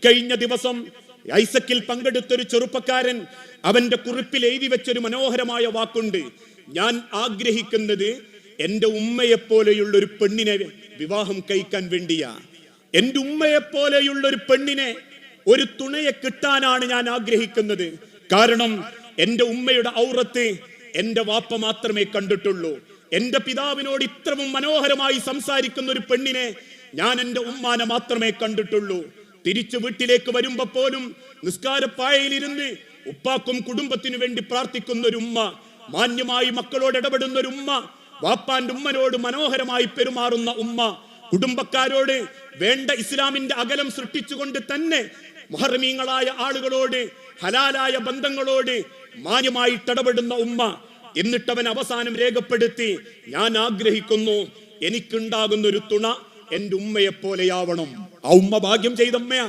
ഇക്കഴിഞ്ഞ ദിവസം ഐസക്കിൽ പങ്കെടുത്തൊരു ചെറുപ്പക്കാരൻ അവന്റെ കുറിപ്പിൽ എഴുതി വെച്ചൊരു മനോഹരമായ വാക്കുണ്ട്. ഞാൻ ആഗ്രഹിക്കുന്നത് എന്റെ ഉമ്മയെപ്പോലെയുള്ള ഒരു പെണ്ണിനെ വിവാഹം കഴിക്കാൻ വേണ്ടിയാ. എന്റെ ഉമ്മയെപ്പോലെയുള്ള ഒരു പെണ്ണിനെ, ഒരു തുണയെ കിട്ടാനാണ് ഞാൻ ആഗ്രഹിക്കുന്നത്. കാരണം എന്റെ ഉമ്മയുടെ ഔറത്ത് എന്റെ വാപ്പ മാത്രമേ കണ്ടിട്ടുള്ളൂ. എന്റെ പിതാവിനോട് ഇത്രയും മനോഹരമായി സംസാരിക്കുന്ന ഒരു പെണ്ണിനെ ഞാൻ എന്റെ ഉമ്മാനെ മാത്രമേ കണ്ടിട്ടുള്ളൂ. തിരിച്ചു വീട്ടിലേക്ക് വരുമ്പോ പോലും നിസ്കാരപ്പായയിലിരുന്ന് ഉപ്പാക്കും കുടുംബത്തിനു വേണ്ടി പ്രാർത്ഥിക്കുന്ന ഒരു ഉമ്മ, മാന്യമായി മക്കളോട് ഇടപെടുന്ന ഒരു ഉമ്മ, വാപ്പാന്റെ ഉമ്മനോട് മനോഹരമായി പെരുമാറുന്ന ഉമ്മ, കുടുംബക്കാരോട് വേണ്ട ഇസ്ലാമിന്റെ അകലം സൃഷ്ടിച്ചുകൊണ്ട് തന്നെ മുഹറമീങ്ങളായ ആളുകളോട് ഹലാലായ ബന്ധങ്ങളോട് മാന്യമായി ഇടപെടുന്ന ഉമ്മ. എന്നിട്ടവൻ അവസാനം രേഖപ്പെടുത്തി, ഞാൻ ആഗ്രഹിക്കുന്നു എനിക്കുണ്ടാകുന്ന ഒരു തുണ എന്റെ ഉമ്മയെപ്പോലെയാവണം. ആ ഉമ്മ ഭാഗ്യം ചെയ്തമ്മയാ.